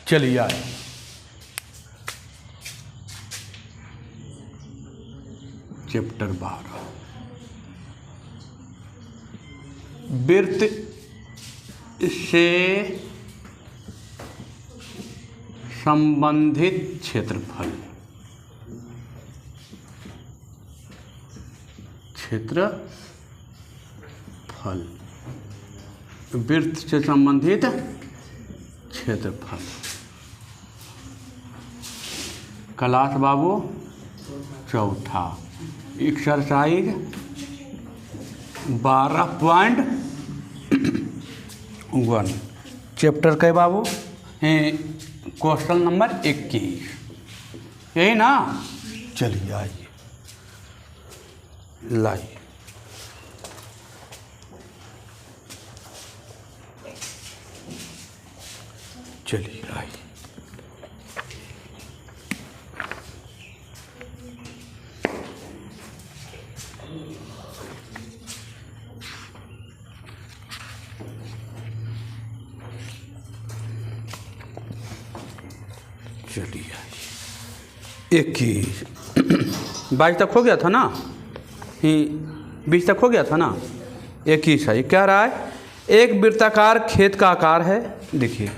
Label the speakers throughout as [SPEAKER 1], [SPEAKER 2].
[SPEAKER 1] चलिए आए चैप्टर 12 वृत्त से संबंधित क्षेत्रफल। क्षेत्रफल वृत्त से संबंधित क्षेत्रफल। क्लास बाबू चौथा एक्सरसाइज 12.1 चैप्टर के बाबू क्वेश्चन नंबर 21 यही ना। चलिए आइए लाइए चलिए आइए चलिए 21 22 तक हो गया था ना, 20 तक हो गया था ना। 21 है। क्या रहा है? एक वृत्ताकार खेत का आकार है। देखिए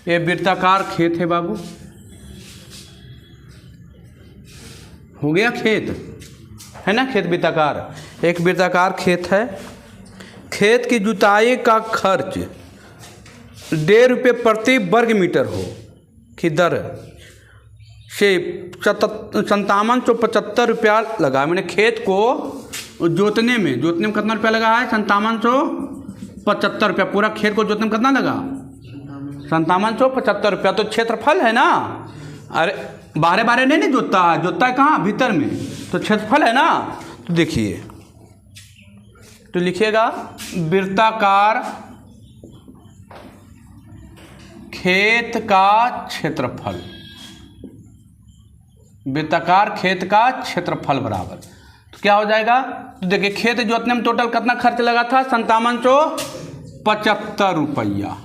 [SPEAKER 1] ये वृत्ताकार खेत है बाबू, हो गया खेत है ना, खेत वृत्ताकार। एक वृत्ताकार खेत है। खेत की जुताई का खर्च 1.5 रुपये प्रति वर्ग मीटर हो की दर से 5775 रुपया लगा। मैंने खेत को जोतने में कितना रुपया लगा है? 5775 रुपया। पूरा खेत को जोतने में कितना लगा? 5775 रुपया। तो क्षेत्रफल है ना। अरे बारे बारे नहीं जोतता है, जोतता है कहाँ? भीतर में। तो क्षेत्रफल है ना। तो देखिए तो लिखिएगा वृत्ताकार खेत का क्षेत्रफल। वृत्ताकार खेत का क्षेत्रफल बराबर तो क्या हो जाएगा? तो देखिए खेत जोतने में टोटल कितना खर्च लगा था? 5775 रुपया।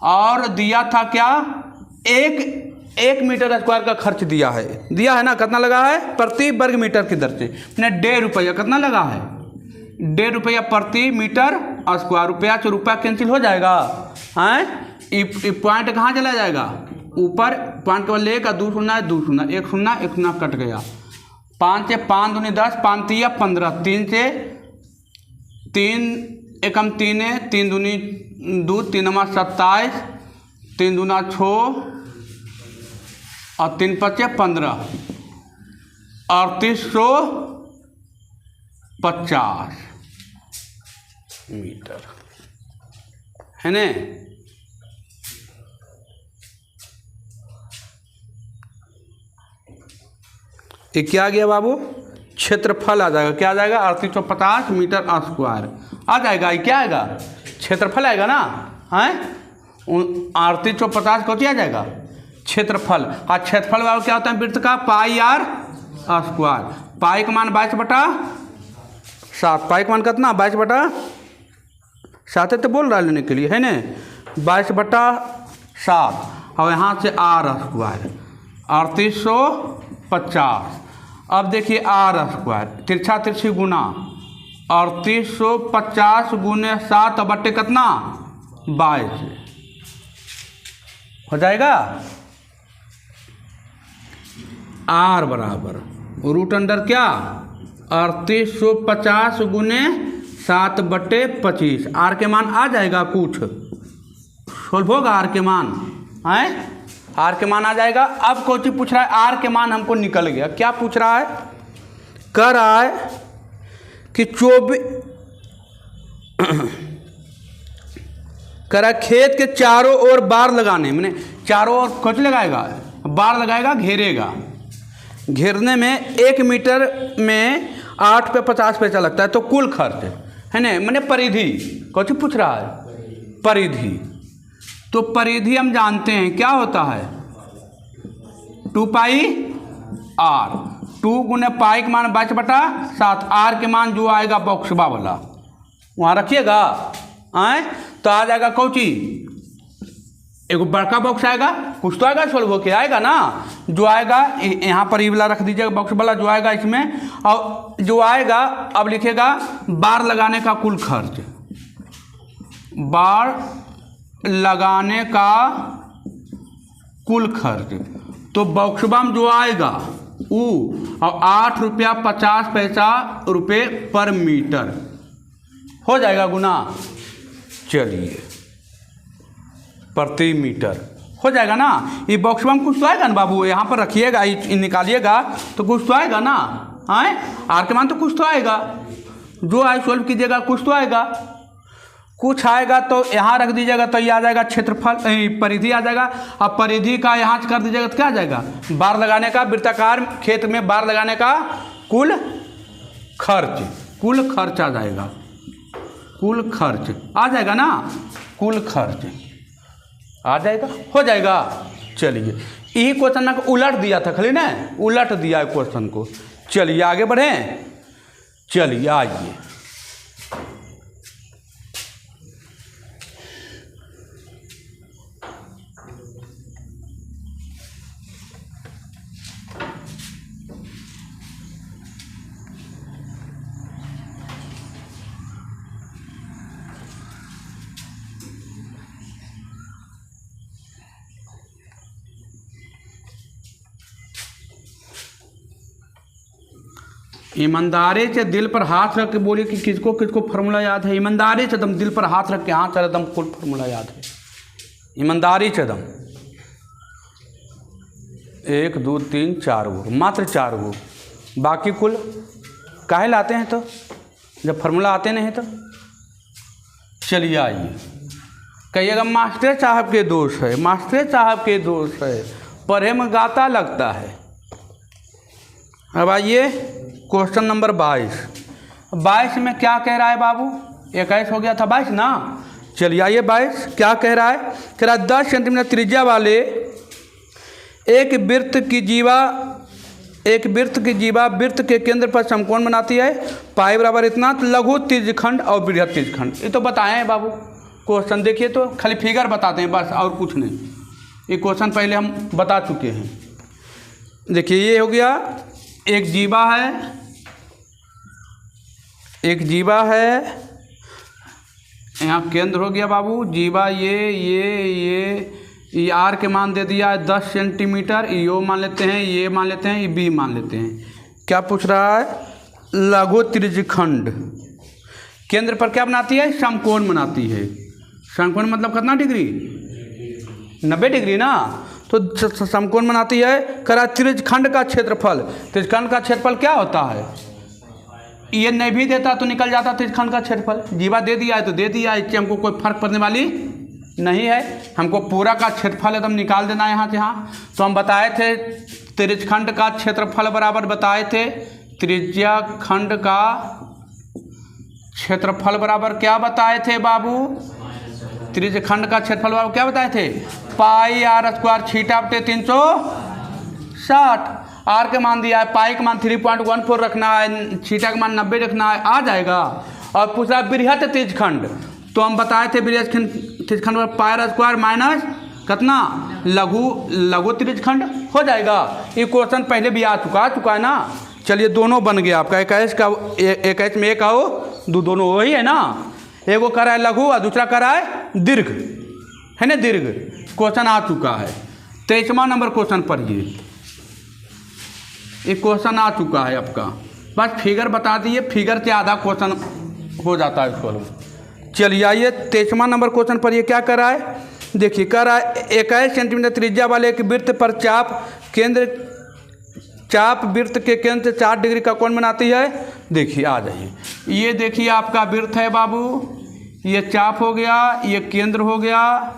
[SPEAKER 1] और दिया था क्या? एक मीटर स्क्वायर का खर्च दिया है ना। कितना लगा है? प्रति वर्ग मीटर की दर से। मैंने 1.5 रुपया कितना लगा है? 1.5 रुपया प्रति मीटर स्क्वायर। रुपया से रुपया कैंसिल हो जाएगा हैं। पॉइंट कहाँ चला जाएगा? ऊपर पॉइंट को लेगा। 2 शून्य 2 शून्य 1 शून्य 1 शून्य कट गया। 5 से 5 दूनी 10 5 3 15 3 से 3 एकम 3 है 3 दूनी 2 3 27 3 दूना 6 और 3 5 15 3850 मीटर है ने। ये क्या आ गया बाबू? क्षेत्रफल आ जाएगा। क्या आ जाएगा? 3850 मीटर स्क्वायर आ जाएगा। ये क्या आएगा? क्षेत्रफल आएगा ना है। 3850 कौन आ जाएगा? क्षेत्रफल। और क्षेत्रफल बाबू क्या होता है? वृत्त का पाई आर स्क्वायर। पाई का मान 22/7। पाई का मान कितना? 22/7 है तो बोल रहा लेने के लिए है ना। 22/7 और यहाँ से आर स्क्वायर 3850। अब देखिए आर स्क्वायर तिरछा तिरछी गुना 3850 गुने 7 बट्टे कितना? 22 हो जाएगा। आर बराबर रूट अंडर क्या? 3850 गुने 7 बट्टे 25। आर के मान आ जाएगा कुछ सोल्व होगा। आर के मान है, आर के मान आ जाएगा। अब कोची पूछ रहा है? आर के मान हमको निकल गया। क्या पूछ रहा है? कह रहा है कि 24 कह रहा है खेत के चारों ओर बार लगाने। मैंने चारों ओर कुछ लगाएगा? बार लगाएगा, घेरेगा। घेरने में 1 मीटर में 8 पे 50 पैसा लगता है। तो कुल खर्च है ना। मैंने परिधि कौन पूछ रहा है? परिधि। तो परिधि हम जानते हैं क्या होता है? 2 पाई आर। 2 गुने पाई के मान 22/7। आर के मान जो आएगा बॉक्सबा वाला वहाँ रखिएगा। तो आ जाएगा कौची एक बड़का बॉक्स आएगा, कुछ तो आएगा सॉल्व होके आएगा ना, जो आएगा यहाँ पर ये वाला रख दीजिएगा बॉक्स वाला जो आएगा इसमें, और जो आएगा अब लिखेगा बार लगाने का कुल खर्च, बार लगाने का कुल खर्च। तो बॉक्सबा में जो आएगा वो और 8 रुपया 50 पैसा रुपये पर मीटर हो जाएगा गुना, चलिए प्रति मीटर हो जाएगा ना। ये बॉक्सबा में कुछ तो आएगा ना बाबू, यहाँ पर रखिएगा, निकालिएगा तो कुछ तो आएगा ना, आए आर के मान तो कुछ तो आएगा, जो आए सॉल्व कीजिएगा कुछ तो आएगा, कुछ आएगा तो यहाँ रख दीजिएगा तो ये आ जाएगा क्षेत्रफल, परिधि आ जाएगा। अब परिधि का यहाँ कर दीजिएगा तो क्या आ जाएगा, बार लगाने का, वृत्ताकार खेत में बार लगाने का कुल खर्च, कुल खर्च आ जाएगा, कुल खर्च आ जाएगा ना, कुल खर्च आ जाएगा, हो जाएगा। चलिए यही क्वेश्चन को उलट दिया था खाली ना, उलट दिया है क्वेश्चन को। चलिए आगे बढ़ें, चलिए आइए ईमानदारी से दिल पर हाथ रख के बोलिए कि किसको किसको फार्मूला याद है। ईमानदारी से दम दिल पर हाथ रख के हाँ चल दम कुल फार्मूला याद है, ईमानदारी से दम 1 2 3 4 गो, मात्र 4 गो, बाकी कुल काहे लाते हैं तो जब फार्मूला आते नहीं तो। चलिए आइए, कहिएगा मास्टर साहब के दोष है, मास्टर साहब के दोष है, पढ़े में गाता लगता है। अब आइए क्वेश्चन नंबर 22 में क्या कह रहा है बाबू, 21 हो गया था 22 ना। चलिए आइए 22 क्या कह रहा है, कह रहा है 10 सेंटीमीटर त्रिज्या वाले एक वृत्त की जीवा वृत्त के केंद्र पर समकोण बनाती है, पाई बराबर इतना, तो लघु त्रिज्यखंड और बृहद त्रिज्यखंड। ये तो बताए हैं बाबू, क्वेश्चन देखिए तो खाली फिगर बताते हैं बस और कुछ नहीं, ये क्वेश्चन पहले हम बता चुके हैं। देखिए ये हो गया एक जीवा है, एक जीवा है, यहाँ केंद्र हो गया बाबू जीवा, ये आर के मान दे दिया है 10 सेंटीमीटर, यो मान लेते हैं, ये मान लेते हैं, ये बी मान लेते हैं। क्या पूछ रहा है, लघु त्रिज्यखंड केंद्र पर क्या बनाती है, समकोण बनाती है। समकोण मतलब कितना डिग्री, 90 डिग्री ना, तो समकोण बनाती है। करा त्रिज्यखंड का क्षेत्रफल, त्रिज्यखंड का क्षेत्रफल क्या होता है, ये नहीं भी देता तो निकल जाता त्रिज्यखंड का क्षेत्रफल, जीवा दे दिया है तो दे दिया है, इससे हमको कोई फर्क पड़ने वाली नहीं है, हमको पूरा का क्षेत्रफल एकदम निकाल देना है यहाँ से। यहाँ तो हम बताए थे त्रिज्यखंड का क्षेत्रफल बराबर बताए थे, त्रिज्यखंड का क्षेत्रफल बराबर क्या बताए थे बाबू, त्रिज्यखंड का क्षेत्रफल बराबर क्या बताए थे, पाई आर स्क्वायर छीटा बटे 360। आर के मान दिया है, पाई का मान 3.14 रखना है, छीटा का मान 90 रखना है, आ जाएगा। और पूछा बृहद त्रिज्यखंड, तो हम बताए थे बृहद त्रिज्यखंड पर पाई आर स्क्वायर माइनस कितना, लघु त्रिज्यखंड हो जाएगा। ये क्वेश्चन पहले भी आ चुका है ना। चलिए दोनों बन गया आपका, 21 में एक आओ दोनों वही है ना, एगो कर रहा है लघु और दूसरा कर रहा है दीर्घ, है ना, दीर्घ क्वेश्चन आ चुका है। 23वां नंबर क्वेश्चन पढ़िए, एक क्वेश्चन आ चुका है आपका, बस फिगर बता दिए, फिगर से आधा क्वेश्चन हो जाता है सॉल्व। चलिए आइए 23वां नंबर क्वेश्चन पढ़िए, क्या कर रहा है, देखिए कर रहा है 21 सेंटीमीटर त्रिज्या वाले एक वृत्त पर चाप वृत्त के केंद्र से 4 डिग्री का कोण बनाती है। देखिए आ जाइए, ये देखिए आपका वृत्त है बाबू, ये चाप हो गया, ये केंद्र हो गया,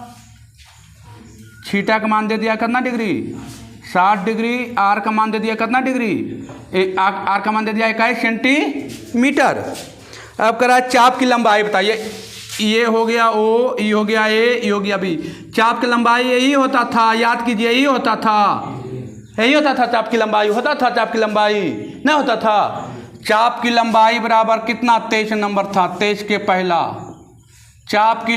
[SPEAKER 1] थीटा का मान दे दिया कितना डिग्री, 60 डिग्री, आर का मान दे दिया कितना डिग्री, आर का मान दे दिया 21 सेंटीमीटर। अब करा चाप की लंबाई बताइए, ये हो गया ओ, ये हो गया ए, ये हो गया बी। चाप की लंबाई यही होता था, याद कीजिए यही होता था, यही होता था, चाप की लंबाई होता था, चाप की लंबाई नहीं होता था। चाप की लंबाई बराबर कितना, 23 नंबर था, 23 के पहला, चाप की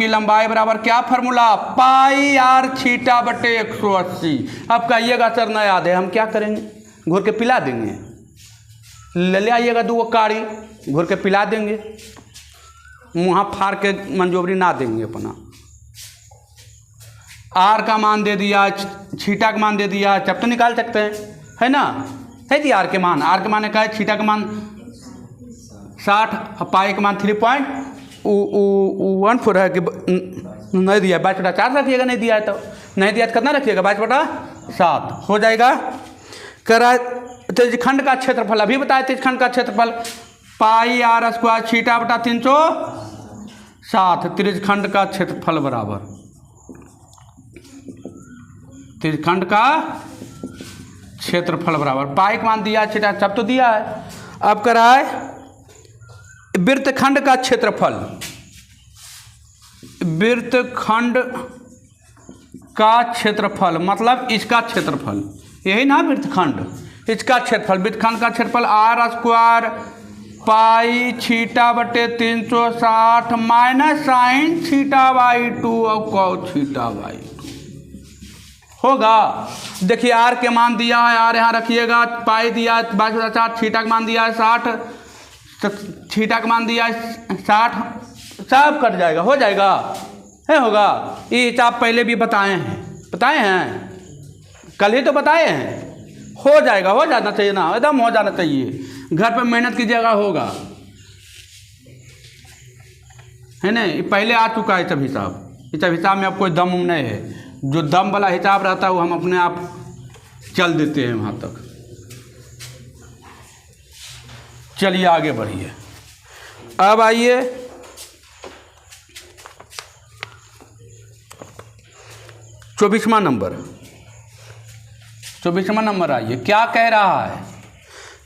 [SPEAKER 1] लंबाई बराबर क्या फार्मूला, पाई आर थीटा बटे 180। अब कहिएगा सर ना याद है, हम क्या करेंगे, घोर के पिला देंगे। ले आइएगा 2 काड़ी, घोर के पिला देंगे, मुँह फाड़ के मंजोबरी ना देंगे अपना। आर का मान दे दिया, थीटा का मान दे दिया, जब तो निकाल सकते हैं, है ना, है जी। आर के मान है क्या है, थीटा का मान 60, पाई का मान 3.14 है कि नहीं दिया, 22/4 रखिएगा, नहीं दिया है तो नहीं दिया तो कितना रखिएगा, 22/7 हो जाएगा। करा त्रिज्यखंड का क्षेत्रफल अभी बताया, त्रिज्यखंड का क्षेत्रफल पाई आर स्क्वायर थीटा बटा 360। त्रिज्यखंड का क्षेत्रफल बराबर त्रिज्यखंड का क्षेत्रफल बराबर पाई का मान दिया, थीटा सब तो दिया है। अब कराए वृत्तखंड का क्षेत्रफल, वृत्तखंड का क्षेत्रफल मतलब इसका क्षेत्रफल, यही ना वृत्तखंड, इसका क्षेत्रफल, वृत्तखंड का क्षेत्रफल आर स्क्वायर पाई थीटा बटे 360 माइनस साइन थीटा बाई 2 और कॉस थीटा बाई 2 होगा। देखिए आर के मान दिया है, आर यहाँ रखिएगा, पाई दिया है 22/4, थीटा का मान दिया है 60, थीटा का मान दिया है 60, सब कट जाएगा, हो जाएगा, है होगा। ये हिसाब पहले भी बताए हैं, कल ही तो बताए हैं, हो जाएगा, हो जाना चाहिए ना, एकदम हो जाना चाहिए। घर पे मेहनत कीजिएगा, होगा, है ना। ये पहले आ चुका है सब हिसाब, इस हिसाब में अब कोई दम नहीं है। जो दम वाला हिसाब रहता है वो हम अपने आप चल देते हैं वहाँ तक। चलिए आगे बढ़िए। अब आइए 24वां नंबर आइए, क्या कह रहा है,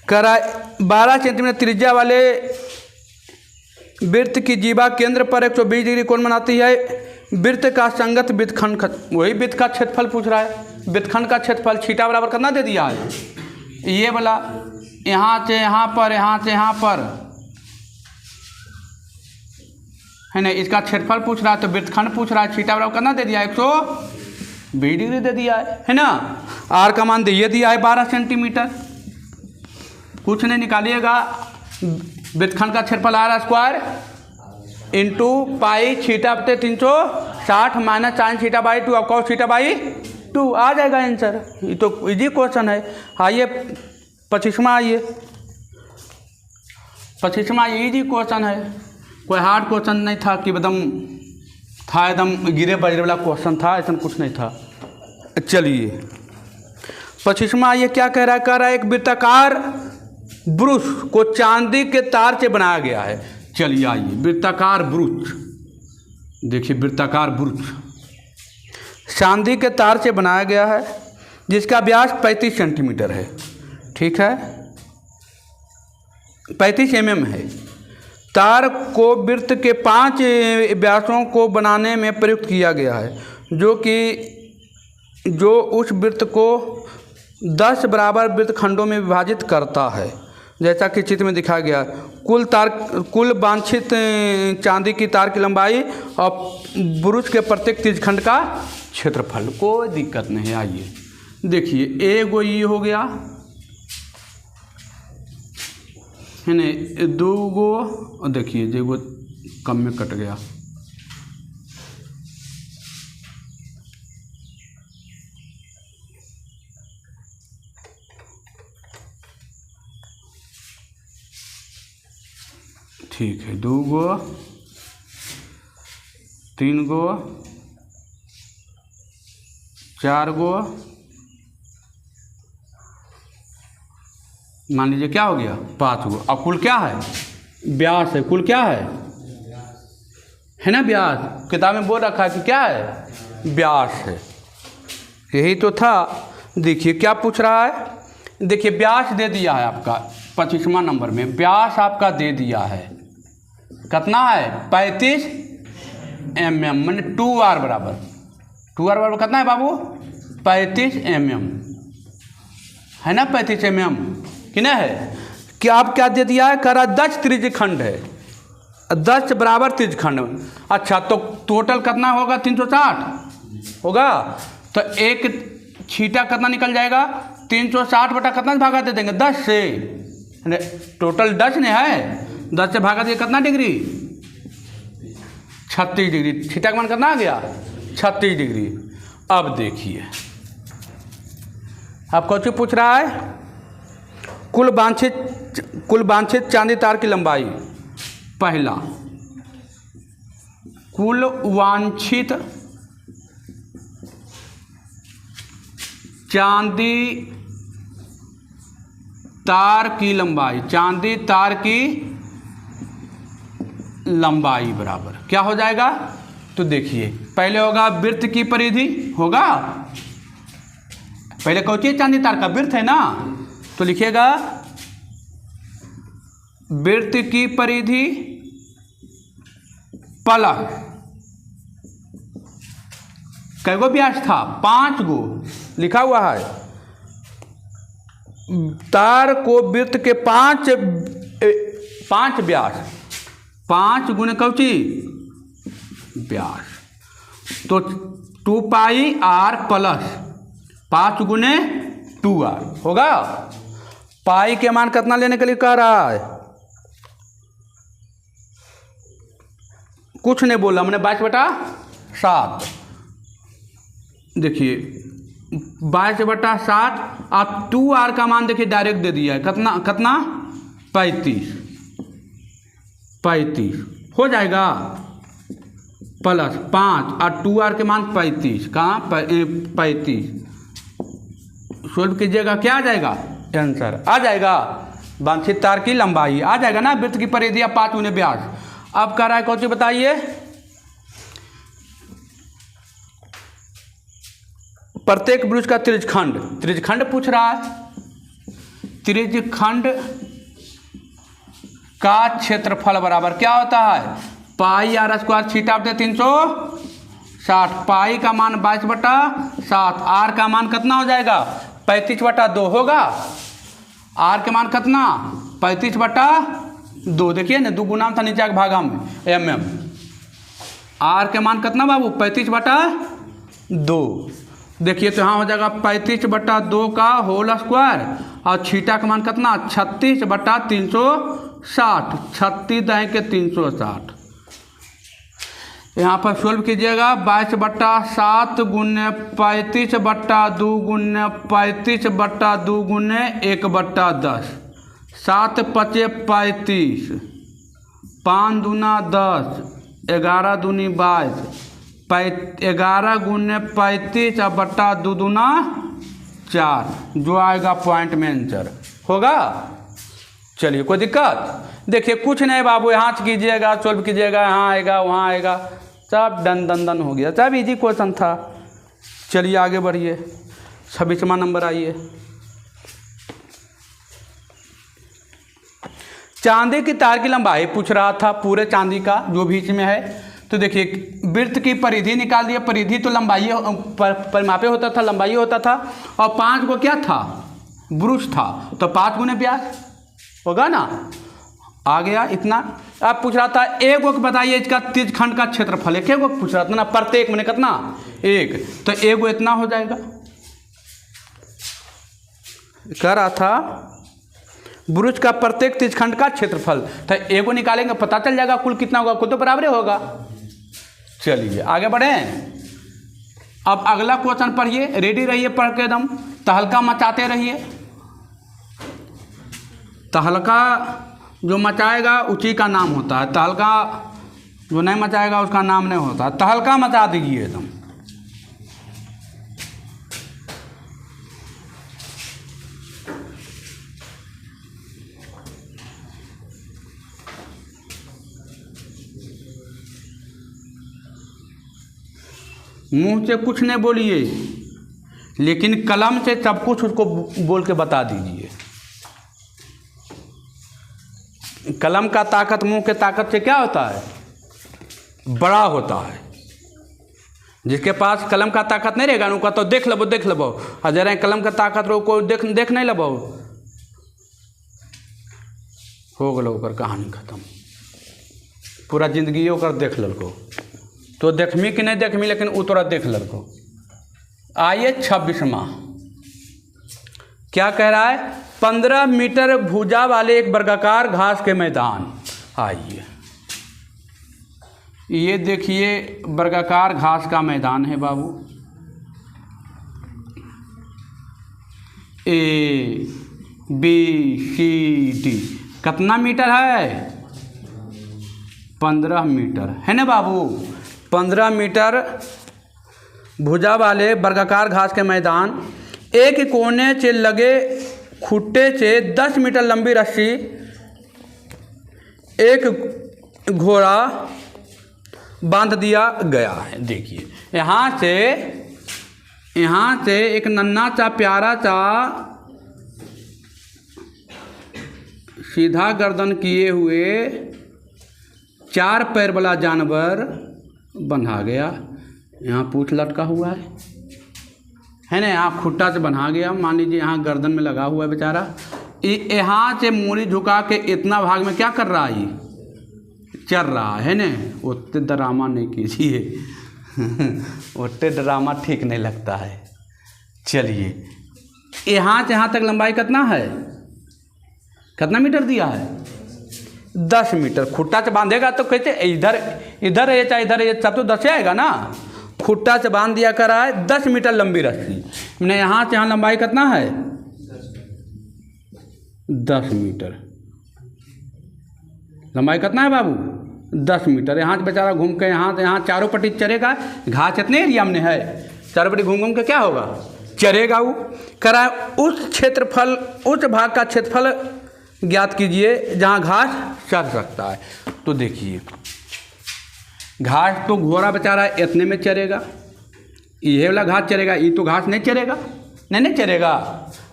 [SPEAKER 1] करा 12 सेंटीमीटर त्रिज्या वाले वृत्त की जीवा केंद्र पर 120 डिग्री कोण बनाती है। वृत्त का संगत वृत्तखंड, वही वृत्त का क्षेत्रफल पूछ रहा है। वृत्तखंड का क्षेत्रफल थीटा बराबर कितना दे दिया है, ये वाला, यहाँ से यहाँ पर, यहाँ से यहाँ पर, है ना। इसका क्षेत्रफल पूछ रहा है तो वृत्तखंड पूछ रहा है, थीटा बराबर कितना दे दिया है, 120 डिग्री दे दिया है ना। आर का मान ये दिया है 12 सेंटीमीटर, कुछ नहीं निकालिएगा। वृत्तखंड का क्षेत्रफल r square into pi theta बटे 360 माइनस साइन थीटा बाई 2 और कॉस थीटा बाई 2 आ जाएगा आंसर। ये तो इजी क्वेश्चन है। आइए 25वां, आइए 25वां, इजी क्वेश्चन है, कोई हार्ड क्वेश्चन नहीं था कि एकदम था, एकदम गिरे बजरे वाला क्वेश्चन था, ऐसा कुछ नहीं था। चलिए 25वां, ये क्या कह रहा है, एक वृत्ताकार ब्रुश को चांदी के तार से बनाया गया है। चलिए आइए, वृत्ताकार ब्रुश, देखिए वृत्ताकार ब्रुश चांदी के तार से बनाया गया है, जिसका व्यास 35 सेंटीमीटर है, ठीक है, 35 mm है। तार को वृत्त के 5 व्यासों को बनाने में प्रयुक्त किया गया है, जो उस वृत्त को 10 बराबर वृत्तखंडों में विभाजित करता है, जैसा कि चित्र में दिखाया गया। कुल वांछित चांदी की तार की लंबाई और ब्रुश के प्रत्येक त्रिज्यखंड का क्षेत्रफल, कोई दिक्कत नहीं है। आइए देखिए, एगो ये हो गया है ना, 2 गो, और देखिए जो कम में कट गया, ठीक है, 2 गो, 3 गो, 4 गो, मान लीजिए क्या हो गया, 5 गो। अब कुल क्या है, व्यास है, कुल क्या है ना, व्यास। किताब में बोल रखा है कि क्या है, व्यास है, यही तो था। देखिए क्या पूछ रहा है, देखिए व्यास दे दिया है आपका 25वां नंबर में, व्यास आपका दे दिया है, कितना है, 35 mm, मैंने 2r बराबर, 2r बराबर कितना है बाबू, 35 mm है ना, 35 mm कि ना है। क्या आप क्या दे दिया है, करा 10 त्रिज्यखंड है, 10 बराबर त्रिज्यखंड। अच्छा, तो टोटल कितना होगा? 360 होगा। तो एक छीटा कितना निकल जाएगा? 360 बटा कितना से भागा दे देंगे? 10 से। टोटल 10 ने है, 10 से भागा दिए कितना डिग्री? 36 डिग्री। छीटा का मान कितना आ गया? 36 डिग्री। अब देखिए, अब क्वेश्चन पूछ रहा है कुल वांछित चांदी तार की लंबाई। पहला, कुल वांछित चांदी तार की लंबाई, चांदी तार की लंबाई बराबर क्या हो जाएगा? तो देखिए, पहले होगा वृत्त की परिधि होगा, पहले कौन सी चांदी तार का वृत्त है ना, तो लिखिएगा वृत्त की परिधि प्लस कै गो व्यास था? 5 गो लिखा हुआ है। तार को वृत्त के 5 व्यास, 5 गुने कौची व्यास, तो 2 पाई आर प्लस 5 गुने 2r होगा। पाई के मान कितना लेने के लिए कह रहा है? कुछ नहीं बोला मैंने, 22/7। देखिए 22/7 आप 2r का मान देखिए डायरेक्ट दे दिया है। कितना 35 हो जाएगा, प्लस 5 और 2r के मान 35। कहाँ 35? सोल्व कीजिएगा, क्या आ जाएगा? आंसर आ जाएगा वांछित तार की लंबाई आ जाएगा ना, वृत्त की परिधि 5 गुने व्यास। अब कह रहा है कौन सी बताइए? प्रत्येक वृत्त का त्रिज्यखंड पूछ रहा है। त्रिज्यखंड का क्षेत्रफल बराबर क्या होता है? पाई आर स्क्वायर छीटा बटे 360। पाई का मान 22/7, आर का मान कितना हो जाएगा? 35/2 होगा। आर के मान कितना? 35/2। देखिए ना, 2 गुना था नीचे के भागा में mm। आर के मान कितना बाबू? 35/2। देखिए तो यहाँ हो जाएगा 35/2 का होल स्क्वायर, और छीटा का मान कितना? 36/360। 36 दहे के 360। यहाँ पर सोल्व कीजिएगा, 22/7 गुने 35/2 गुने 35/2 गुने 1/10। 7 5 35, 5 दूना 10, 11 दूनी 22, 11 गुने 35 और बट्टा 2 दूना 4, जो आएगा पॉइंट में आंसर होगा। चलिए, कोई दिक्कत? देखिए कुछ नहीं बाबू, यहाँ से कीजिएगा, सोल्व कीजिएगा, यहाँ आएगा वहाँ आएगा, सब डन हो गया। सब इजी क्वेश्चन था। चलिए आगे बढ़िए, 26वां नंबर आइए। चांदी की तार की लंबाई पूछ रहा था, पूरे चांदी का जो बीच में है। तो देखिए वृत्त की परिधि निकाल दिया। परिधि तो लंबाई परिमापे होता था, लंबाई होता था, और 5 को क्या था? ब्रुश था, तो 5 गुने व्यास होगा ना। आ गया इतना। अब पूछ रहा था एक को बताइए इसका त्रिज्यखंड का क्षेत्रफल। एक को पूछ रहा था ना, प्रत्येक मैंने कितना? 1, तो एक इतना हो जाएगा। कह रहा था ब्रुश का प्रत्येक त्रिज्यखंड का क्षेत्रफल, तो एक को निकालेंगे पता चल जाएगा कुल कितना होगा, कुल तो बराबर होगा। चलिए आगे बढ़ें। अब अगला क्वेश्चन पढ़िए, रेडी रहिए, पढ़ के एकदम तहलका मचाते रहिए। तहलका जो मचाएगा उसी का नाम होता है, तहलका जो नहीं मचाएगा उसका नाम नहीं होता। तहलका मचा दीजिए एकदम। मुंह से कुछ नहीं बोलिए, लेकिन कलम से सब कुछ उसको बोल के बता दीजिए। कलम का ताकत मुंह के ताकत से क्या होता है? बड़ा होता है। जिसके पास कलम का ताकत नहीं रहेगा उनका तो देख लो, और जरा कलम का ताकत रो को देख नहीं लो, हो गलो ओकर कहानी खत्म। पूरा जिंदगी ओकर देख लड़को, तो देखमी कि नहीं देखमी, लेकिन वो तोरा देख लड़को। आइए 26वां क्या कह रहा है, 15 मीटर भुजा वाले एक वर्गाकार घास के मैदान। आइए ये देखिए वर्गाकार घास का मैदान है बाबू, ए बी सी डी, कितना मीटर है, 15 मीटर है ना बाबू। 15 मीटर भुजा वाले वर्गाकार घास के मैदान, एक कोने से लगे खुट्टे से 10 मीटर लंबी रस्सी, एक घोड़ा बांध दिया गया है। देखिए यहाँ से एक नन्हा सा प्यारा सा सीधा गर्दन किए हुए 4 पैर वाला जानवर बंधा गया। यहाँ पूँछ लटका हुआ है ना, यहाँ खुट्टा से बंधा गया, मान लीजिए यहाँ गर्दन में लगा हुआ है बेचारा। यहाँ से मूड़ी झुका के इतना भाग में क्या कर रहा है, चल रहा है ना। उतने ड्रामा नहीं कीजिए उतने ड्रामा ठीक नहीं लगता है। चलिए यहाँ से यहाँ तक लंबाई कितना है, कितना मीटर दिया है, 10 मीटर। खुट्टा से बांधेगा तो कैसे, इधर इधर है चाहे इधर है, सब तो 10 आएगा ना। खुट्टा से बांध दिया करा है 10 मीटर लंबी रस्सी। मैंने यहाँ से यहाँ लंबाई कितना है, 10 मीटर। लंबाई कितना है बाबू, 10 मीटर। यहाँ से बेचारा घूम के यहाँ से यहाँ चारों पट्टी चरेगा। घास इतने एरिया में है, चारों पट्टी घूम घूम के क्या होगा, चरेगा। वो करा उस क्षेत्रफल, उस भाग का क्षेत्रफल ज्ञात कीजिए जहाँ घास चर सकता है। तो देखिए घास तो घोड़ा बेचारा इतने में चरेगा, ये वाला घास चरेगा, ये तो घास नहीं चरेगा, नहीं चरेगा।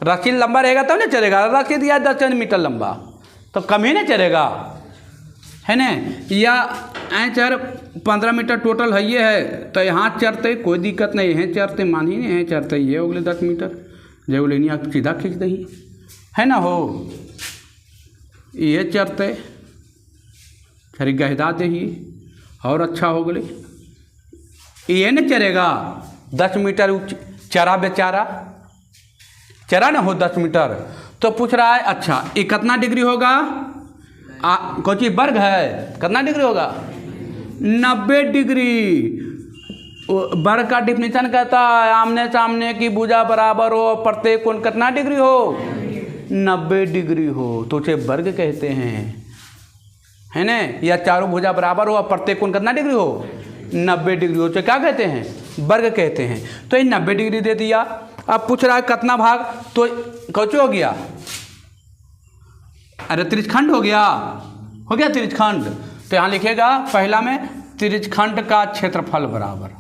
[SPEAKER 1] रस्सी लंबा रहेगा तब नहीं चरेगा। रस्सी दिया 10 मीटर लंबा तो कम ही नहीं चरेगा, है ना। या चर 15 मीटर टोटल है ये है, तो यहाँ चरते कोई दिक्कत नहीं है, चरते मान ही नहीं है, चरते ये हो गए 10 मीटर। जो लेनिया सीधा खींच दही, है ना हो, ये चरते खरी गहदा दही और अच्छा हो गए। ये नहीं चरेगा 10 मीटर चरा बेचारा, चरा ना हो 10 मीटर। तो पूछ रहा है अच्छा ये कितना डिग्री होगा, कोई वर्ग है, कितना डिग्री होगा, 90 डिग्री। वर्ग का डिफिनेशन कहता है आमने सामने की भुजा बराबर हो, प्रत्येक कोण कितना डिग्री हो, 90 डिग्री हो, तो उसे वर्ग कहते हैं, है ना। या चारों भुजा बराबर हो और प्रत्येक कोण कितना डिग्री हो, 90 डिग्री हो, तो क्या कहते हैं, वर्ग कहते हैं। तो ये 90 डिग्री दे दिया। अब पूछ रहा है कितना भाग, तो कौन हो गया, अरे त्रिज्यखंड हो गया त्रिज्यखंड। तो यहाँ लिखेगा पहला में त्रिज्यखंड का क्षेत्रफल बराबर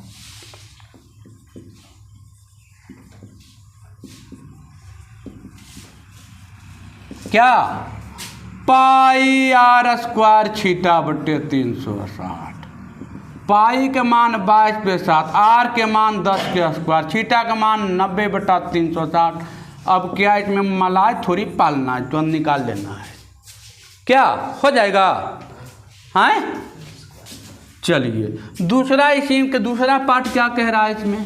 [SPEAKER 1] क्या, पाई आर स्क्वायर छीटा बटे 360। पाई के मान 22/7, आर के मान 10 के स्क्वायर, छीटा का मान 90 बटा 360। अब क्या इसमें मलाई थोड़ी पालना है, तो निकाल लेना है, क्या हो जाएगा, हैं। चलिए दूसरा इसी के दूसरा पार्ट क्या कह रहा है, इसमें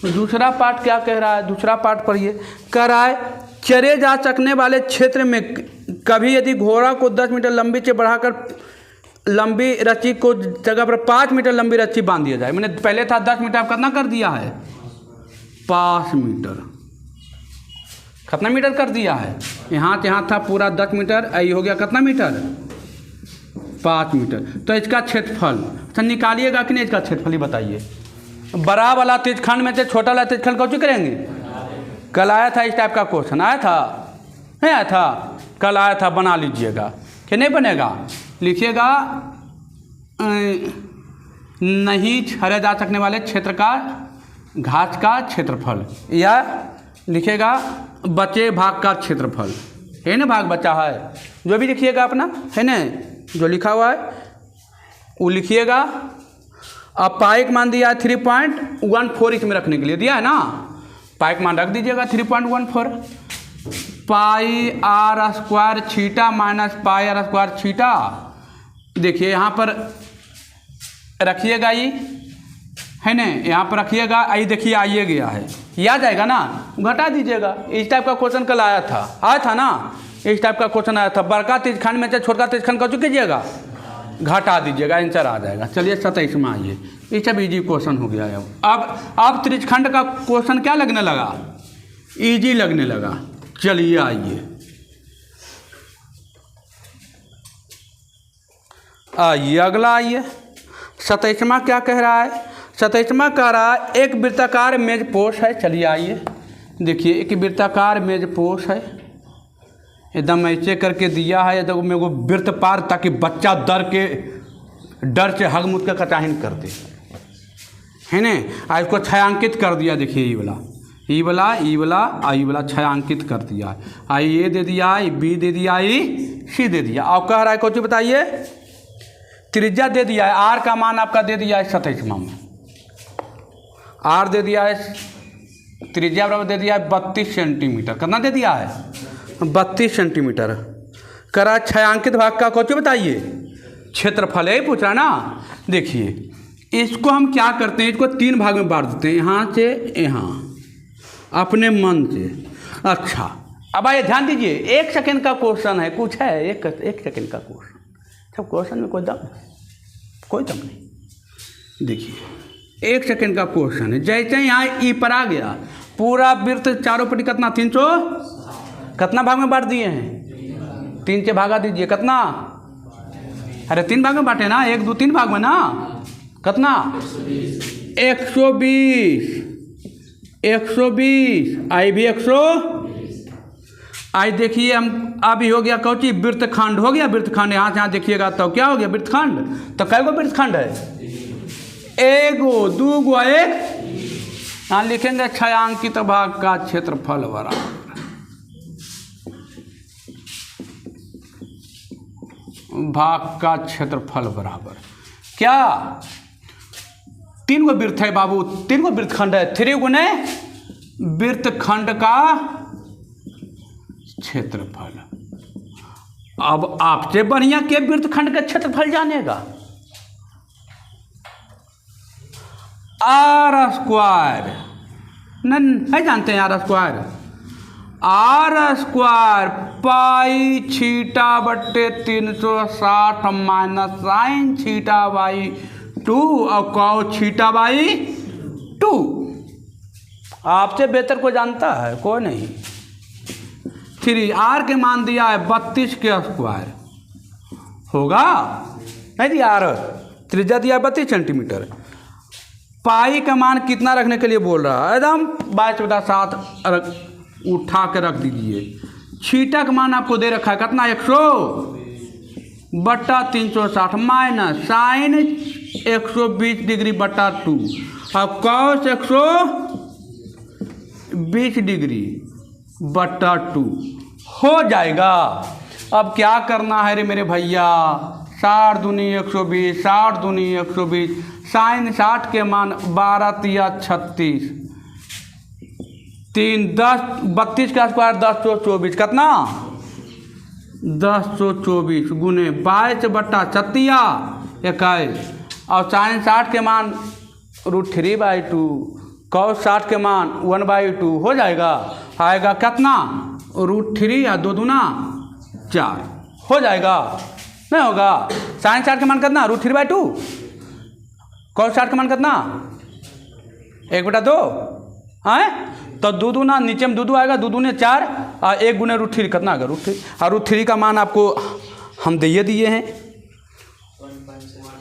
[SPEAKER 1] दूसरा पार्ट क्या कह रहा है, दूसरा पार्ट पढ़िए। कह रहा है चरे जा सकने वाले क्षेत्र में कभी यदि घोड़ा को 10 मीटर लंबी से बढ़ाकर लंबी रस्सी को जगह पर 5 मीटर लंबी रस्सी बांध दिया जाए। मैंने पहले था 10 मीटर, अब कितना कर दिया है, 5 मीटर। कितना मीटर कर दिया है, यहाँ से यहाँ था पूरा 10 मीटर, यही हो गया कितना मीटर, 5 मीटर। तो इसका क्षेत्रफल तो निकालिएगा कि नहीं, इसका क्षेत्रफल ही बताइए। बड़ा वाला त्रिज्यखंड में से छोटा वाला त्रिज्यखंड कौन सी करेंगे, कल आया था इस टाइप का क्वेश्चन, आया था, नहीं आया था, कल आया था, बना लीजिएगा कि नहीं बनेगा। लिखिएगा नहीं छरे जा सकने वाले क्षेत्र का घास का क्षेत्रफल, या लिखिएगा बचे भाग का क्षेत्रफल, है ना, भाग बचा है, जो भी लिखिएगा अपना, है ना, जो लिखा हुआ है वो लिखिएगा। अब पाइक मान दिया है 3.14 इसमें रखने के लिए दिया है ना, पाइक मान रख दीजिएगा 3.14। पाई आर स्क्वायर छीटा माइनस पाई आर स्क्वायर छीटा देखिए यहाँ पर रखिएगा, ये है ना, यहाँ पर रखिएगा। आई देखिए आइए गया है, ये आ जाएगा ना, घटा दीजिएगा। इस टाइप का क्वेश्चन कल आया था ना, इस टाइप का क्वेश्चन आया था। बड़का तीसखंड में से छोटका तीसखंड का चुक कीजिएगा, घटा दीजिएगा, आंसर आ जाएगा। चलिए 27 में आइए, ये सब इजी क्वेश्चन हो गया है। अब त्रिज्यखंड का क्वेश्चन क्या लगने लगा, इजी लगने लगा। चलिए आइए अगला आइए। 27वां क्या कह रहा है, 27वां कह रहा है एक वृत्ताकार मेजपोश है। चलिए आइए देखिए, एक वृत्ताकार मेजपोश है, एकदम ऐसे करके दिया है, एकदम मेरे को वृत्त पार, ताकि बच्चा डर से हग मुद के कचाहिन कर दे, है ना। आज इसको छायांकित कर दिया, देखिए ई वाला छायांकित कर दिया। आई ए दे दिया, आई बी दे दिया, आई सी दे दिया। और कह रहा है कुछ बताइए, त्रिज्या दे दिया है, आर का मान आपका दे दिया है 27वां में, आर दे दिया है, त्रिज्या बराबर दे दिया है 32 सेंटीमीटर। कितना दे दिया है, 32 सेंटीमीटर। करा छायांकित भाग का कुछ बताइए, क्षेत्रफल है पूछ रहा ना। देखिए इसको हम क्या करते हैं, इसको 3 भाग में बांट देते हैं, यहाँ से यहाँ, अपने मन से। अच्छा अब आइए ध्यान दीजिए, 1 सेकेंड का क्वेश्चन है, कुछ है 1 सेकेंड का क्वेश्चन, सब क्वेश्चन में कोई दम नहीं। देखिए 1 सेकेंड का क्वेश्चन है, जैसे यहाँ ई पर आ गया, पूरा वृत्त चारों पट्टी कितना 300, कितना भाग में बांट दिए हैं, 3 से भागा दीजिए, कितना, अरे 3 भाग में बांटे ना, 1 2 3 भाग में ना, कितना 120, आई भी 100। आई देखिए हम अभी हो गया कौची, वृत्तखंड हो गया, वृत्तखंड यहाँ से यहाँ देखिएगा तो क्या हो गया, वृत्तखंड। तो कै गो वृत्तखंड है, 1 2 1। यहाँ लिखेंगे छायांकित भाग का क्षेत्रफल बराबर, भाग का क्षेत्रफल बराबर क्या, 3 गो वृत्त है बाबू, 3 गो वृत्तखंड है, 3 गुने वृत्तखंड का क्षेत्रफल। अब आपसे बढ़िया के वृत्तखंड का क्षेत्रफल जानेगा, आर स्क्वायर नहीं जानते हैं, आर स्क्वायर पाई थीटा बट्टे 360 माइनस साइन थीटा बाई 2 और कॉस थीटा बाई 2। आपसे बेहतर कोई जानता है, कोई नहीं। 3 आर के मान दिया है 32 के स्क्वायर, होगा नहीं दिया, आर त्रिज्या दिया है 32 सेंटीमीटर। पाई का मान कितना रखने के लिए बोल रहा है, एकदम 22/7 उठा के रख दीजिए। थीटा का मान आपको दे रखा है कितना, 100/360 माइनस साइन 120 डिग्री बटा 2 और कॉस 120 डिग्री बटा 2 हो जाएगा। अब क्या करना है रे मेरे भैया, 60 दूनी 120, 60 दूनी 120, साइन 60 के मान 12 तिया 36, 3 10 32 का स्क्वायर 1024, कितना 1024 गुने 22/36 और साइन 60 के मान √3/2, कॉस 60 के मान 1/2 हो जाएगा। आएगा कितना, √3 या 2 दूना 4 हो जाएगा, नहीं होगा। साइन 60 के मान कितना, √3/2, कॉस 60 का मान कितना 1/2 है, तो 2 दूना नीचे में 2 आएगा, 2 दूने 4 और 1 गुने √3 कितना आएगा, √3। और √3 का मान आपको हम दिए हैं,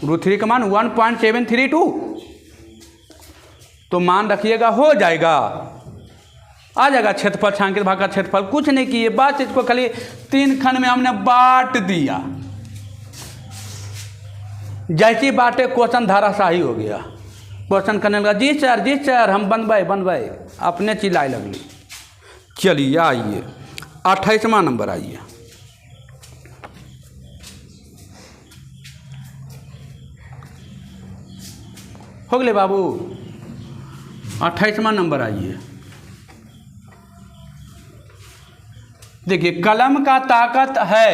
[SPEAKER 1] √3 का मान 1.732, तो मान रखिएगा, हो जाएगा, आ जाएगा क्षेत्रफल, छायांकित भाग का क्षेत्रफल। कुछ नहीं किए, बस इसको खाली 3 खंड में हमने बांट दिया, जैसी बातें क्वेश्चन धाराशाही हो गया। क्वेश्चन करने लगा, जी सर हम बनवाए, अपने चिल्लाए लगली। चलिए आइए 28वां नंबर आइए। हो गए बाबू, 28वां नंबर आइए। देखिए कलम का ताकत है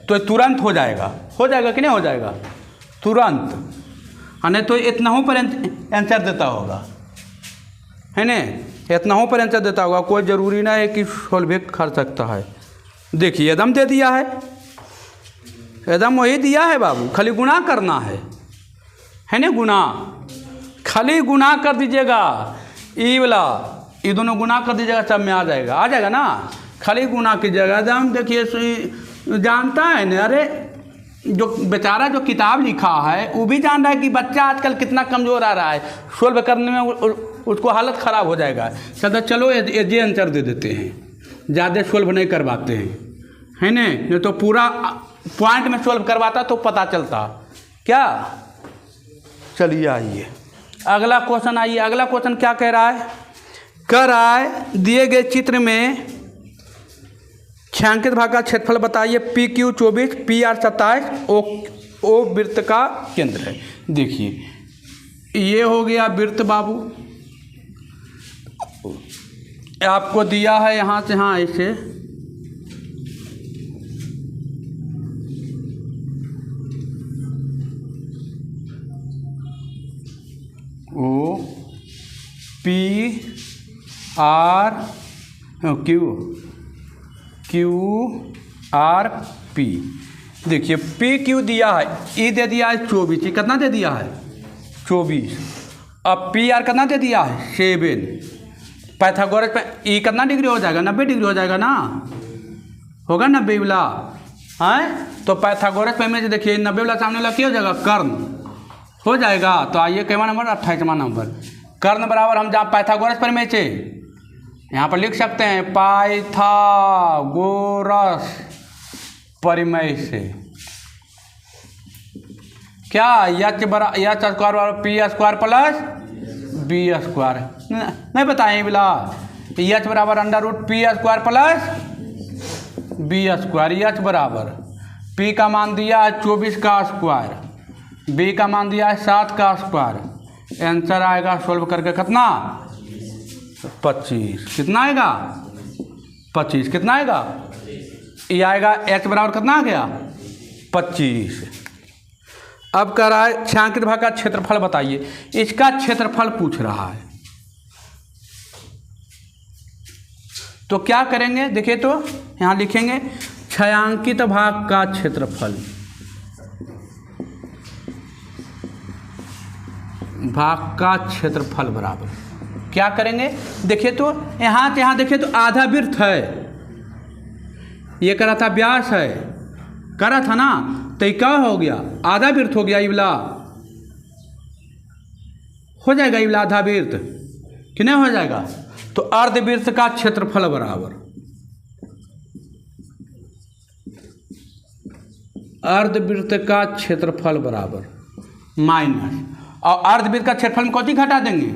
[SPEAKER 1] तो तुरंत हो जाएगा, हो जाएगा कि नहीं हो जाएगा तुरंत, नहीं तो इतना हो पर आंसर देता होगा, है ना, इतना हो पर आंसर देता होगा। कोई ज़रूरी ना है कि सोल्व भी कर सकता है। देखिए एकदम दे दिया है, एकदम वही दिया है बाबू, खाली गुना करना है ना, गुना, खाली गुना कर दीजिएगा, ई वाला ये दोनों गुना कर दीजिएगा, सब में आ जाएगा ना, खाली गुना कीजिएगा एकदम। देखिए जानता है ना, अरे जो बेचारा जो किताब लिखा है वो भी जान रहा है कि बच्चा आजकल कितना कमज़ोर आ रहा है, सोल्व करने में उसको हालत ख़राब हो जाएगा। चलो ये आंसर दे देते हैं, ज़्यादा सोल्व नहीं करवाते हैं, है नहीं तो पूरा पॉइंट में सोल्व करवाता तो पता चलता क्या। चलिए आइए अगला क्वेश्चन, आइए अगला क्वेश्चन क्या कह रहा है, कह रहा है दिए गए चित्र में छायांकित भाग का क्षेत्रफल बताइए। PQ 24, PR 27, O वृत्त का केंद्र है। देखिए ये हो गया वृत्त बाबू, आपको दिया है यहाँ से, हाँ ऐसे QRP। देखिए PQ दिया है, E दे दिया है 24, कितना दे दिया है 24, अब PR कितना दे दिया है 7। पाइथागोरस पे E कितना डिग्री हो जाएगा 90 डिग्री हो जाएगा ना, होगा 90 वाला है। तो पाइथागोरस पे में देखिए 90 वाला सामने वाला क्या हो जाएगा कर्ण हो जाएगा। तो आइए केवा नंबर 28वां नंबर, कर्ण बराबर हम जहाँ पाइथागोरस पर में यहाँ पर लिख सकते हैं पाइथागोरस परिमेय से क्या एच स्क्वायर बराबर p square plus b square, नहीं बताएं बिला, एच बराबर under root p square plus b square, h बराबर पी का मान दिया है 24 का स्क्वायर, बी का मान दिया है 7 का स्क्वायर, आंसर आएगा सोल्व करके कितना 25, कितना आएगा 25, कितना आएगा ये आएगा एच बराबर कितना आ गया 25। अब कह रहा है छायांकित भाग का क्षेत्रफल बताइए, इसका क्षेत्रफल पूछ रहा है। तो क्या करेंगे देखिए, तो यहाँ लिखेंगे छायांकित भाग का क्षेत्रफल, भाग का क्षेत्रफल बराबर क्या करेंगे देखिए, तो यहाँ से यहाँ देखिए तो आधा वृत्त है, ये करा था व्यास है, करा था ना, तो क्या हो गया आधा वृत्त हो गया, ये वाला हो जाएगा, ये वाला आधा वृत्त कि नहीं हो जाएगा। तो अर्धवृत्त का क्षेत्रफल बराबर अर्धवृत्त का क्षेत्रफल बराबर माइनस, और अर्धवृत्त का क्षेत्रफल में कौन सी घटा देंगे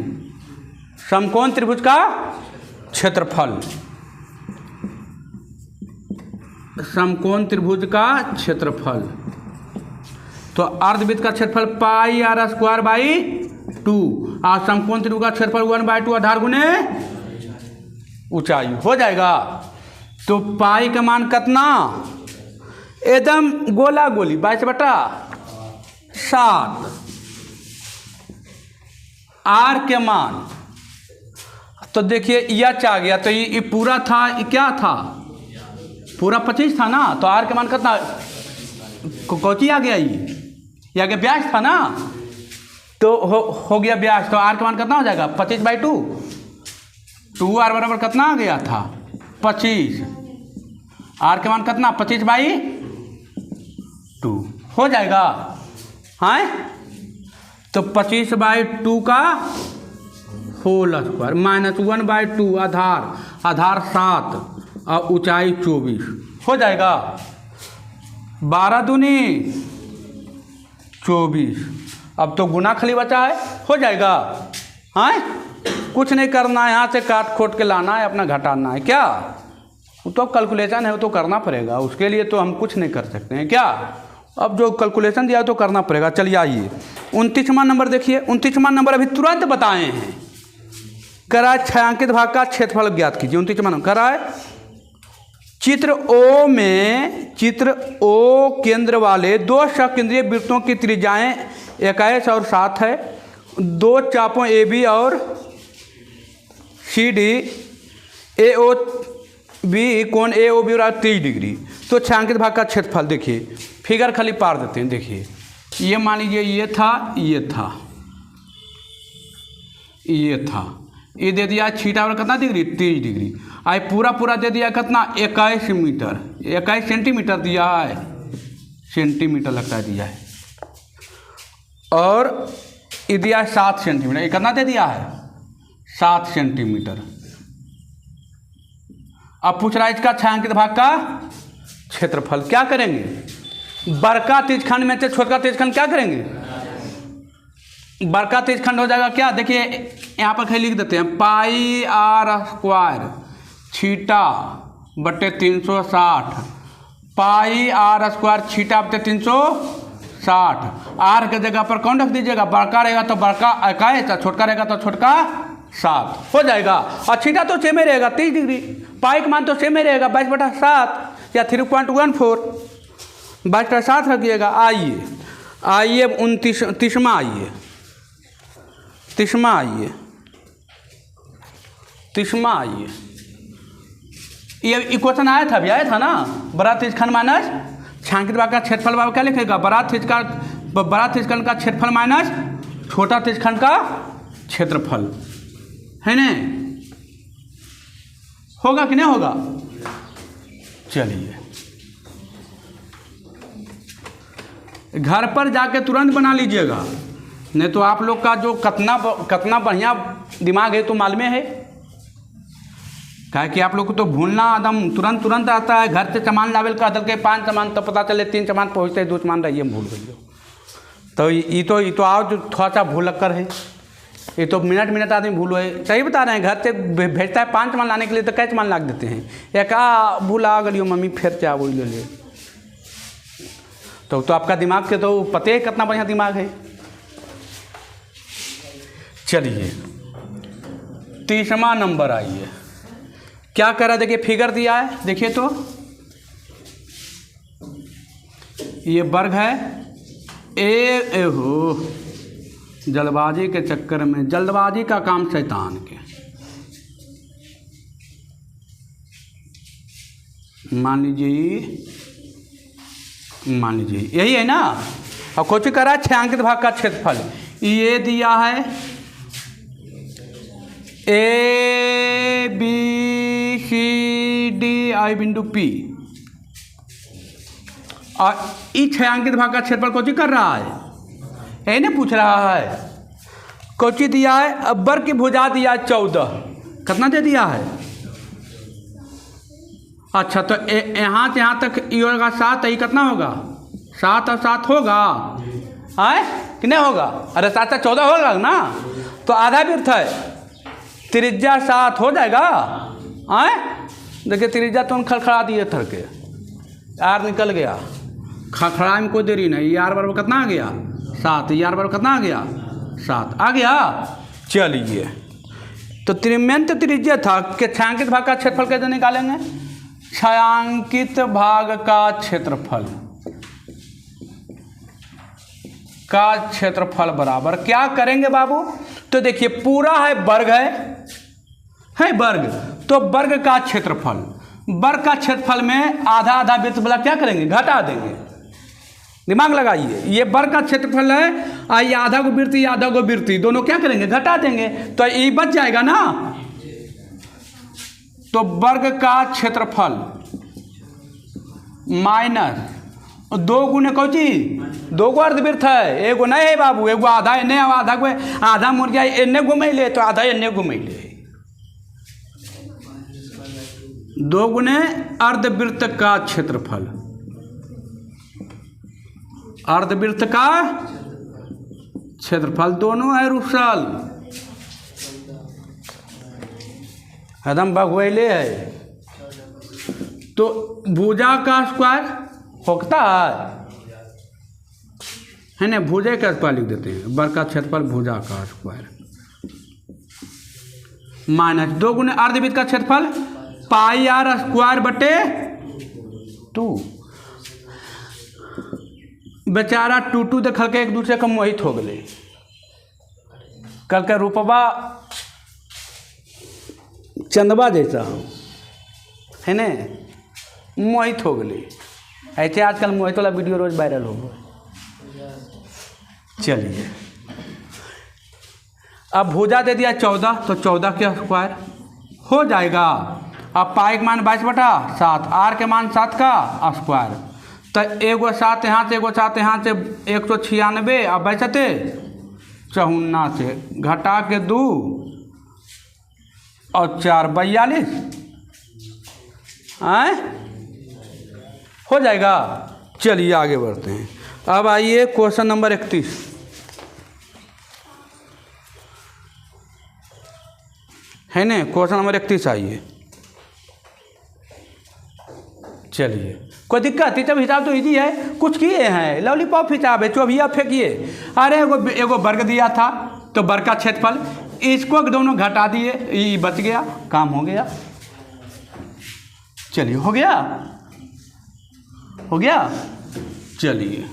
[SPEAKER 1] समकोण त्रिभुज का क्षेत्रफल, समकोण त्रिभुज का क्षेत्रफल। तो अर्धवृत्त का क्षेत्रफल पाई आर स्क्वायर बाई 2 और समकोण त्रिभुज का क्षेत्रफल 1/2 आधार गुने ऊंचाई हो जाएगा। तो पाई का मान कितना एकदम गोला गोली 22/7, आर के मान तो देखिए एच आ गया, तो ये पूरा था, ये क्या था पूरा 25 था ना, तो आर के मान कितना कौची आ गया, ये आगे ब्याज था ना, तो हो गया ब्याज, तो आर का मान कितना हो जाएगा 25/2, 2r बराबर कितना आ गया था 25, आर के मान कितना 25/2 हो जाएगा, हाँ तो 25/2 का होल स्क्वायर माइनस 1/2 आधार 7 और ऊंचाई 24 हो जाएगा, 12 दूनी 24। अब तो गुना खाली बचा है, हो जाएगा, हाँ कुछ नहीं करना है, यहाँ से काट खोट के लाना है, अपना घटाना है, क्या वो तो कैलकुलेशन है, वो तो करना पड़ेगा, उसके लिए तो हम कुछ नहीं कर सकते हैं क्या, अब जो कैलकुलेशन दिया है तो करना पड़ेगा। चलिए आइए 29वां नंबर देखिए, 29वां नंबर अभी तुरंत बताए हैं, करा छायांकित भाग का क्षेत्रफल ज्ञात कीजिए। 29वां नंबर करा है चित्र ओ केंद्र वाले दो सकेंद्रीय वृत्तों की त्रिज्याएं 21 और 7 है। दो चापों ए बी और C D A O B कोण ए ओ बी और 30 डिग्री। तो छायांकित भाग का क्षेत्रफल देखिए, फिगर खाली पार देते हैं। देखिए ये मान लीजिए ये था, ये दे दिया छीटा और कितना डिग्री 30 डिग्री। आई पूरा दे दिया कितना 21 मीटर, 21 सेंटीमीटर दिया है, सेंटीमीटर लगता है दिया है। और ये दिया है 7 सेंटीमीटर, ये कितना दे दिया है 7 सेंटीमीटर। अब पूछ रहा है इसका छायांकित भाग का क्षेत्रफल। क्या करेंगे, बड़का त्रिज्यखंड में से छोटा त्रिज्यखंड क्या करेंगे, बड़का त्रिज्यखंड हो जाएगा क्या, देखिए यहाँ पर खाली लिख देते हैं पाई आर स्क्वायर छीटा बटे 360, पाई आर स्क्वायर छीटा बटे 360। आर के जगह पर कौन रख दीजिएगा, बड़का रहेगा तो बड़का 21, छोटका रहेगा तो छोटका 7 हो जाएगा। और छीटा तो सेम ही रहेगा 30 डिग्री, पाई का मान तो सेम ही रहेगा 22/7 या 3.14, 22/7 रखिएगा। आइए 29वां आइए ये क्वेश्चन आया था ना, बड़ा त्रिज्यखंड माइनस छायांकित भाग का क्षेत्रफल। बाबू क्या लिखेगा, बड़ा त्रिज्यखंड का क्षेत्रफल माइनस छोटा त्रिज्यखंड का क्षेत्रफल, है ना, होगा कि नहीं होगा। चलिए घर पर जाके तुरंत बना लीजिएगा, नहीं तो आप लोग का जो कितना बढ़िया दिमाग है तो मालूम है, काहे कि आप लोग को तो भूलना एकदम तुरंत आता है। घर से सामान लावेल का दल के 5 सामान तो पता चले 3 सामान पहुँचते 2 सामान रहिए भूल गई। तो ये तो आओ जो थोड़ा सा भूल कर है, ये तो मिनट आदमी भूल है। सही बता रहे हैं, घर से भेजता है 5 सामान लाने के लिए तो कैसे सामान लाग देते हैं, एक भूला गलियो मम्मी फिर से वो ले तो आपका दिमाग से तो पते है कितना बढ़िया दिमाग है। चलिए 30वां नंबर आइए, क्या करा, देखिए फिगर दिया है, देखिए तो ये वर्ग है ए हो, जल्दबाजी के चक्कर में, जल्दबाजी का काम शैतान के, मान लीजिए यही है ना। और कुछ करा छायांकित भाग का क्षेत्रफल, ये दिया है A B C D I बिंदु पी, और इस छायांकित भाग का क्षेत्रफल कोची कर रहा है, यही ना पूछ रहा है। कोची दिया है, अब्बर की भुजा दिया है 14, कितना दे दिया है, अच्छा तो यहाँ से यहाँ तक ये होगा 7, ये कितना होगा 7 और 7 होगा, है कि नहीं होगा, अरे 7 से 14 होगा ना, तो आधा वृत्त है, त्रिज्या 7 हो जाएगा। आए देखिए त्रिज्या तो खड़खड़ा दिए थर के, यार निकल गया, खड़खड़ा में कोई देरी नहीं, यार बराबर कितना आ गया 7, यार बराबर कितना आ गया 7 आ गया। चलिए तो त्रिमेंत त्रिज्या था कि छायांकित भाग का क्षेत्रफल कैसे निकालेंगे, छायांकित भाग का क्षेत्रफल बराबर क्या करेंगे बाबू, तो देखिए पूरा है वर्ग है वर्ग, तो वर्ग का क्षेत्रफल में आधा वृत्त वाला क्या करेंगे, घटा देंगे। दिमाग लगाइए, ये वर्ग का क्षेत्रफल है, आइए आधा को वृत्ति आधा को वृत्ति दोनों क्या करेंगे, घटा देंगे, तो ये बच जाएगा ना। तो वर्ग का क्षेत्रफल माइनस 2 गुने कौची 2 गो अर्धवृत्त है, एगो नहीं है बाबू, एगो आधा एने आधा मुर्गिया एने घुमैले तो आधा एने घुमैले, 2 गुने अर्धवृत्त का क्षेत्रफल, अर्धवृत्त का क्षेत्रफल दोनों है रुसल, एकदम बगवैले है। तो भुजा का स्क्वायर होता है ना, भुजा का स्क्वायर लिख देते हैं, वर्ग का क्षेत्रफल भुजा का स्क्वायर माइनस 2 गुने अर्धवृत्त का क्षेत्रफल पाई आर स्क्वायर बटे टू। बेचारा टू देखल के एक दूसरे का मोहित हो गए, कल के रूपबा चंदवा जैसा है ने, मोहित हो गए। ऐसे आजकल मोहित वाला वीडियो रोज वायरल हो गया। चलिए अब भुजा दे दिया 14, तो 14 के स्क्वायर हो जाएगा। अब पाई के मान 22/7, आर के मान 7 का स्क्वायर, तो एगो 7 यहाँ से, एगो 7 यहाँ से, 196। अब बचते 54 से घटा के 2 और 4 42 आए हो जाएगा। चलिए आगे बढ़ते हैं। अब आइए क्वेश्चन नंबर 31। है ना, क्वेश्चन नंबर 31 आइए। चलिए कोई दिक्कत, हिसाब हिसाब तो इजी है, कुछ किए हैं, लॉलीपॉप हिसाब है, 24 फेंकिए। अरे एगो वर्ग दिया था, तो वर्ग का क्षेत्रफल, इसको दोनों घटा दिए, ये बच गया, काम हो गया। चलिए हो गया, हो गया। चलिए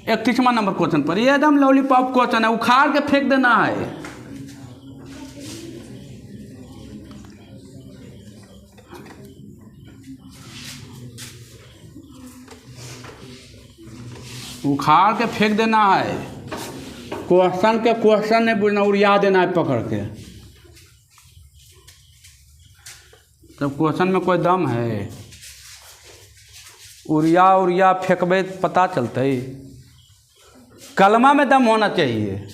[SPEAKER 1] 31वां नंबर क्वेश्चन पर, ये एकदम लॉलीपॉप क्वेश्चन है, उखाड़ के फेंक देना है। उखाड़ के फेंक देना है, क्वेश्चन के क्वेश्चन नहीं बुझना, उड़िया देना है पकड़ के। तब क्वेश्चन में कोई दम है, उड़िया फेंकबे पता चलता है। कलमा में दम होना चाहिए।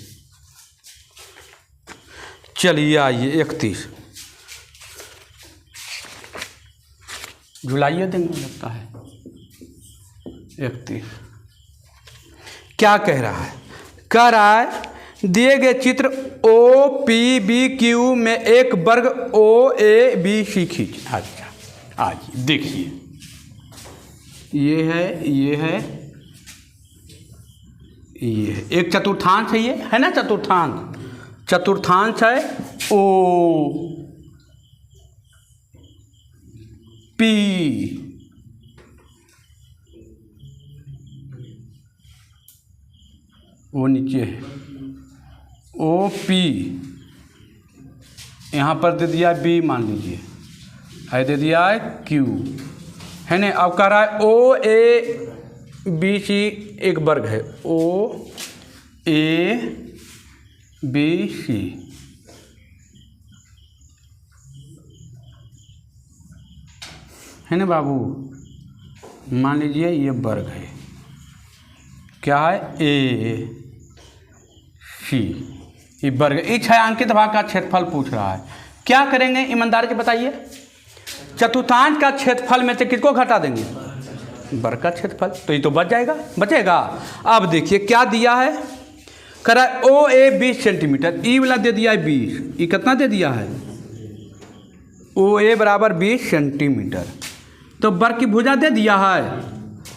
[SPEAKER 1] चलिए आइए 31, जुलाइए देंगे लगता है। 31 क्या कह रहा है? कह रहा है दिए गए चित्र ओ पी बी क्यू में एक वर्ग ओ ए बी सी खींच। अच्छा आज देखिए, ये है, ये है, ये है, एक चतुर्थांश है, ये है ना चतुर्थांश, चतुर्थांश है ओ पी, वो नीचे है ओ पी, यहाँ पर दे दिया है बी, मान लीजिए है, दे दिया है क्यू, है ना। अब कह रहा है ओ ए बी सी एक वर्ग है, ओ ए बी सी, है ना बाबू। मान लीजिए ये वर्ग है, क्या है ए सी, ये वर्ग, ये छायांकित भाग का क्षेत्रफल पूछ रहा है। क्या करेंगे ईमानदारी से बताइए? चतुर्थांश का क्षेत्रफल में से किसको घटा देंगे? वर्ग का क्षेत्रफल, तो ये तो बच जाएगा, बचेगा। अब देखिए क्या दिया है, कह रहा है ओ ए 20 सेंटीमीटर, ई वाला दे दिया है 20, ये कितना दे दिया है? ओ ए बराबर 20 सेंटीमीटर, तो वर्ग की भुजा दे दिया है,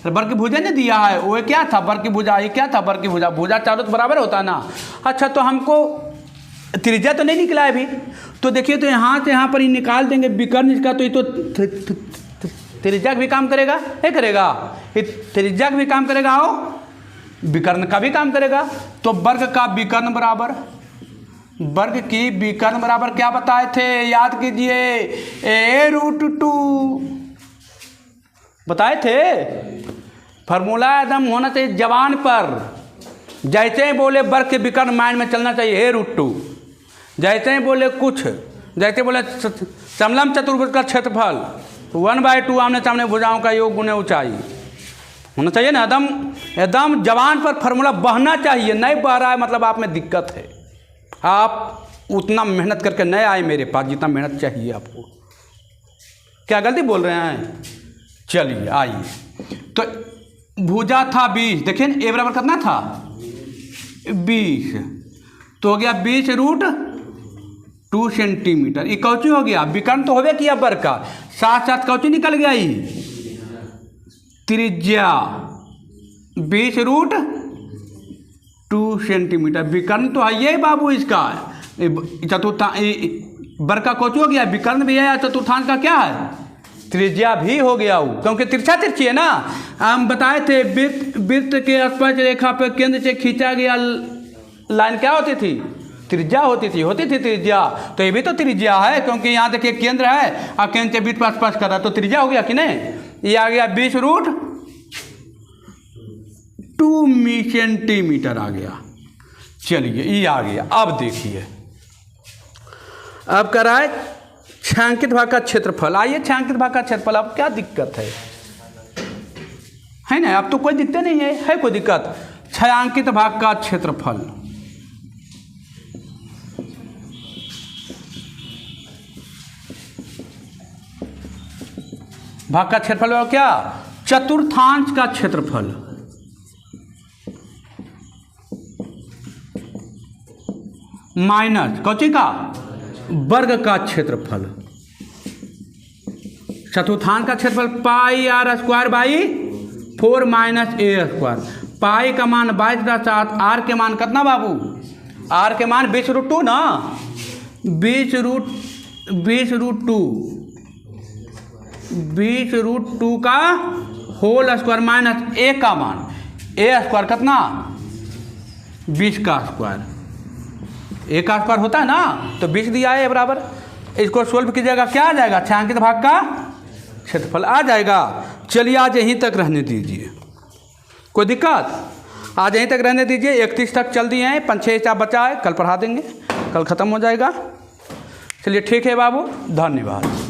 [SPEAKER 1] वर्ग की भुजा ने दिया है। वो क्या था? वर्ग की भुजा, ये क्या था? वर्ग की भुजा, भुजा चारों तो बराबर होता है ना। अच्छा तो हमको त्रिज्या तो नहीं निकला है अभी, तो देखिए तो यहाँ से यहाँ पर ही निकाल देंगे विकर्ण इसका, तो ये तो त्रिज्या भी काम करेगा, नहीं करेगा? ये त्रिज्या भी काम करेगा और विकर्ण का भी काम करेगा। तो वर्ग का विकर्ण बराबर, वर्ग की विकर्ण बराबर क्या बताए थे? याद कीजिए, a√2 बताए थे। फार्मूला एकदम होना चाहिए जवान पर, जैसे ही बोले वर्ग के विकर्ण माइंड में चलना चाहिए, a√2। जैसे ही बोले कुछ, जैसे बोले समलंब चतुर्भुज का क्षेत्रफल 1/2 आमने सामने भुजाओं का योग गुणे ऊंचाई, होना चाहिए ना। एकदम एकदम जवान पर फार्मूला बहना चाहिए, नहीं बह रहा है मतलब आप में दिक्कत है, आप उतना मेहनत करके नहीं आए मेरे पास जितना मेहनत चाहिए आपको। क्या गलती बोल रहे हैं? चलिए आइए, तो भुजा था 20, देखिए ए बराबर कितना था? 20, तो हो गया 20√2 सेंटीमीटर। ये कौची हो गया? विकर्ण तो होवे किया वर्ग का, साथ साथ कौची निकल गया? ये त्रिज्या 20√2 सेंटीमीटर, विकर्ण तो है ये बाबू इसका। चतुर्थांश वर्ग का कौची हो गया? विकर्ण भी है, चतुर्थांश का क्या है? त्रिज्या भी हो गया वो, क्योंकि तिरछा तिरछी है ना। हम बताए थे वृत्त के स्पर्श रेखा पर केंद्र से खींचा गया लाइन क्या होती थी? त्रिज्या होती थी त्रिज्या। तो ये भी तो त्रिज्या है, क्योंकि यहाँ देखिए केंद्र है और केंद्र से वृत्त पर स्पर्श कर रहा है, तो त्रिज्या हो गया कि नहीं? ये आ गया 20√2 सेंटीमीटर आ गया। चलिए ये आ गया। अब देखिए, अब कराए छायांकित भाग का क्षेत्रफल। आइए छायांकित भाग का क्षेत्रफल। अब क्या दिक्कत है ना? अब तो कोई दिक्कत नहीं है कोई दिक्कत? छायांकित भाग का क्षेत्रफल, भाग का क्षेत्रफल और क्या? चतुर्थांश का क्षेत्रफल, माइनस कौची का? वर्ग का क्षेत्रफल। चतुर्थांश का क्षेत्रफल pi r square by 4 minus a square. Pi का मान 22.7, आर के मान कितना बाबू? आर के मान 20√2 ना, 20√2 का होल स्क्वायर माइनस ए का मान, ए स्क्वायर कितना? 20 का स्क्वायर। ए का स्क्वायर होता है ना, तो 20 दिया है बराबर। इसको सोल्व कीजिएगा, क्या आ जाएगा? छायांकित भाग का क्षेत्रफल आ जाएगा। चलिए आज यहीं तक रहने दीजिए, कोई दिक्कत? आज यहीं तक रहने दीजिए। 31 तक चल दिए हैं, 5-6 हिसाब बचा है, कल पढ़ा देंगे, कल ख़त्म हो जाएगा। चलिए ठीक है बाबू, धन्यवाद।